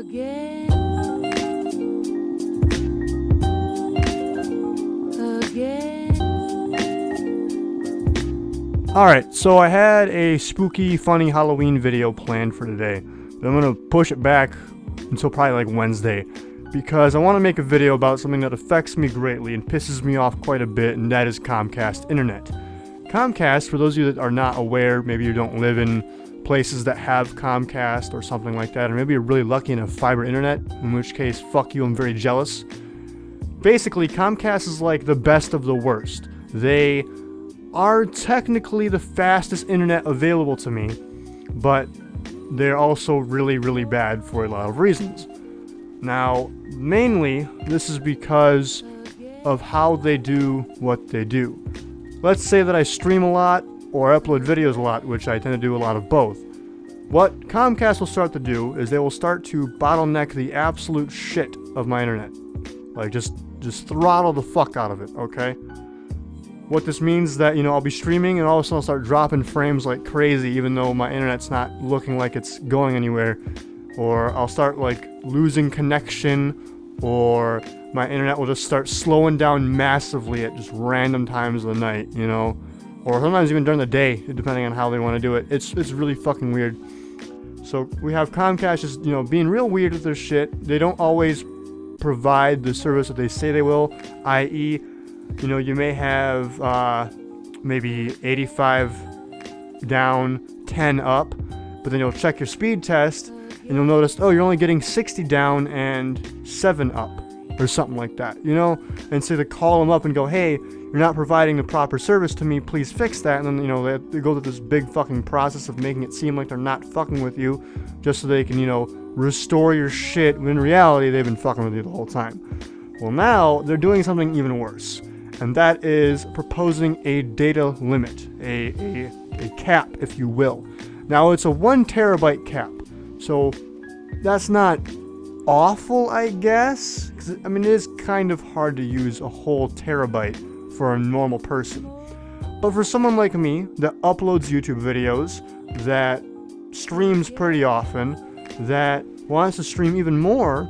Again. Alright, so I had a spooky, funny Halloween video planned for today, but I'm gonna push it back until probably like Wednesday, because I want to make a video about something that affects me greatly and pisses me off quite a bit, and that is Comcast Internet. Comcast, for those of you that are not aware, maybe you don't live in places that have Comcast or something like that, or maybe you're really lucky and have fiber internet, in which case, fuck you, I'm very jealous. Basically, Comcast is like the best of the worst. They are technically the fastest internet available to me, but they're also really, really bad for a lot of reasons. Now, mainly, this is because of how they do what they do. Let's say that I stream a lot or upload videos a lot, which I tend to do a lot of both. What Comcast will start to do is they will start to bottleneck the absolute shit of my internet. Like, just throttle the fuck out of it, okay? What this means is that, I'll be streaming and all of a sudden I'll start dropping frames like crazy even though my internet's not looking like it's going anywhere. Or I'll start like losing connection, or my internet will just start slowing down massively at just random times of the night, Or sometimes even during the day, depending on how they want to do it. It's really fucking weird. So we have Comcast just, being real weird with their shit. They don't always provide the service that they say they will, i.e., you may have maybe 85 down, 10 up, but then you'll check your speed test and you'll notice, oh, you're only getting 60 down and 7 up, or something like that, And so they call them up and go, hey, you're not providing the proper service to me, please fix that. And then, they go through this big fucking process of making it seem like they're not fucking with you, just so they can, restore your shit, when in reality, they've been fucking with you the whole time. Well, now, they're doing something even worse. And that is proposing a data limit, a cap, if you will. Now, it's a 1 terabyte cap, so that's not awful, I guess. 'Cause, it is kind of hard to use a whole terabyte for a normal person. But for someone like me that uploads YouTube videos, that streams pretty often, that wants to stream even more,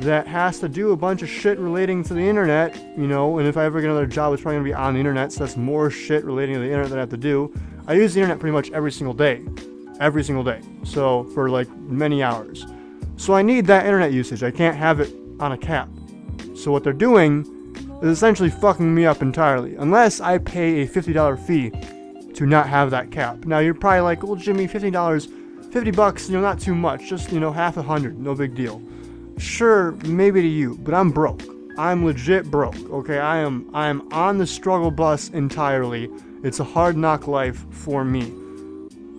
that has to do a bunch of shit relating to the internet, and if I ever get another job, it's probably going to be on the internet, so that's more shit relating to the internet that I have to do. I use the internet pretty much every single day, so for like many hours. So I need that internet usage. I can't have it on a cap. So what they're doing is essentially fucking me up entirely, unless I pay a $50 fee to not have that cap. Now you're probably like, well, Jimmy, $50, $50, not too much, just, half $100, no big deal. Sure, maybe to you, but I'm broke. I'm legit broke, okay? I am on the struggle bus entirely. It's a hard knock life for me.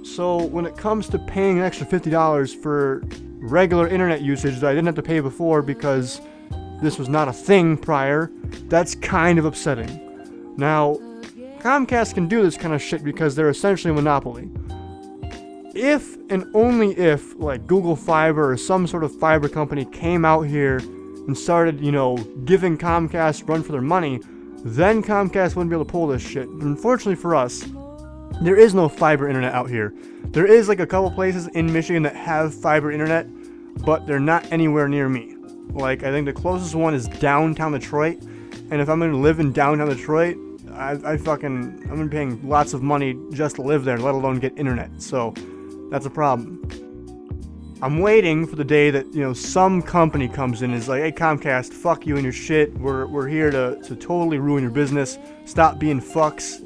So when it comes to paying an extra $50 for regular internet usage that I didn't have to pay before because this was not a thing prior, that's kind of upsetting. Now, Comcast can do this kind of shit because they're essentially a monopoly. If and only if, like, Google Fiber or some sort of fiber company came out here and started, giving Comcast run for their money, then Comcast wouldn't be able to pull this shit. But unfortunately for us, there is no fiber internet out here. There is like a couple places in Michigan that have fiber internet, but they're not anywhere near me. Like, I think the closest one is downtown Detroit, and if I'm going to live in downtown Detroit, I'm going to be paying lots of money just to live there, let alone get internet. So that's a problem. I'm waiting for the day that, some company comes in and is like, hey, Comcast, fuck you and your shit. We're here to totally ruin your business. Stop being fucks,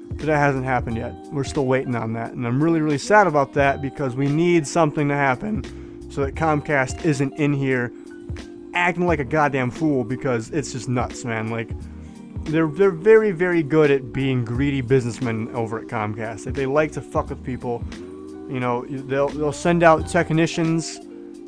But that hasn't happened yet. We're still waiting on that. And I'm really, really sad about that because we need something to happen so that Comcast isn't in here acting like a goddamn fool, because it's just nuts, man. Like, they're very, very good at being greedy businessmen over at Comcast. Like, they like to fuck with people. They'll send out technicians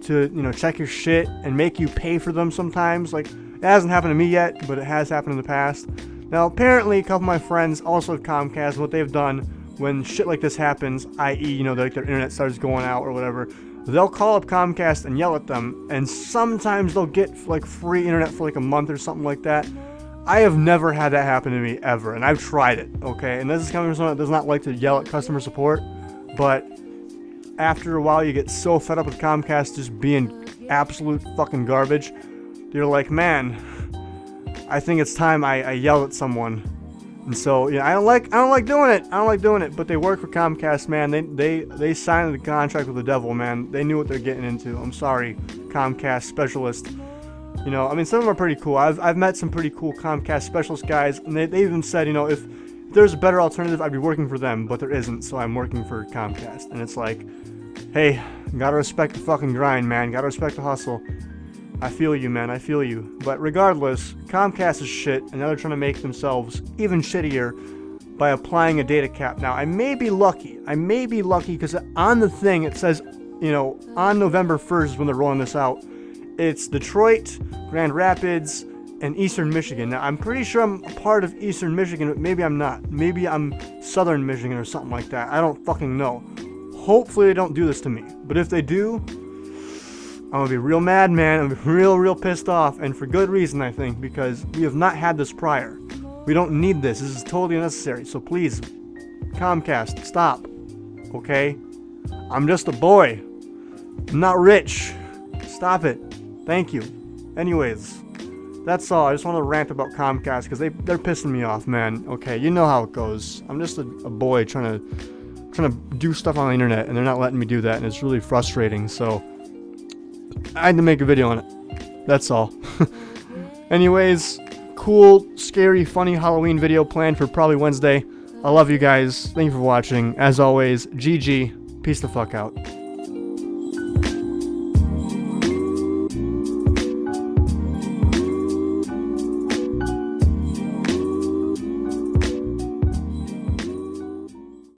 to, check your shit and make you pay for them sometimes. Like, it hasn't happened to me yet, but it has happened in the past. Now, apparently, a couple of my friends also have Comcast. What they've done when shit like this happens, i.e., their internet starts going out or whatever, they'll call up Comcast and yell at them, and sometimes they'll get, like, free internet for, like, a month or something like that. I have never had that happen to me, ever, and I've tried it, okay? And this is coming from someone that does not like to yell at customer support, but after a while you get so fed up with Comcast just being absolute fucking garbage, they're like, man, I think it's time I yell at someone. And so, I don't like doing it. I don't like doing it. But they work for Comcast, man. They signed the contract with the devil, man. They knew what they're getting into. I'm sorry, Comcast specialist. Some of them are pretty cool. I've met some pretty cool Comcast specialist guys, and they even said, if there's a better alternative, I'd be working for them, but there isn't, so I'm working for Comcast. And it's like, hey, gotta respect the fucking grind, man. Gotta respect the hustle. I feel you, man. I feel you. But regardless, Comcast is shit, and now they're trying to make themselves even shittier by applying a data cap. Now, I may be lucky because on the thing it says, on November 1st when they're rolling this out, it's Detroit, Grand Rapids, and Eastern Michigan. Now, I'm pretty sure I'm a part of Eastern Michigan, but maybe I'm not. Maybe I'm Southern Michigan or something like that. I don't fucking know. Hopefully they don't do this to me. But if they do, I'm gonna be real mad, man. I'm gonna be real pissed off, and for good reason, I think, because we have not had this prior. We don't need this. This is totally unnecessary. So please, Comcast, stop. Okay? I'm just a boy. I'm not rich. Stop it. Thank you. Anyways, that's all. I just want to rant about Comcast because they're pissing me off, man. Okay, you know how it goes. I'm just a boy trying to do stuff on the internet, and they're not letting me do that, and it's really frustrating. So I had to make a video on it. That's all. Anyways, cool, scary, funny Halloween video planned for probably Wednesday. I love you guys. Thank you for watching. As always, GG. Peace the fuck out.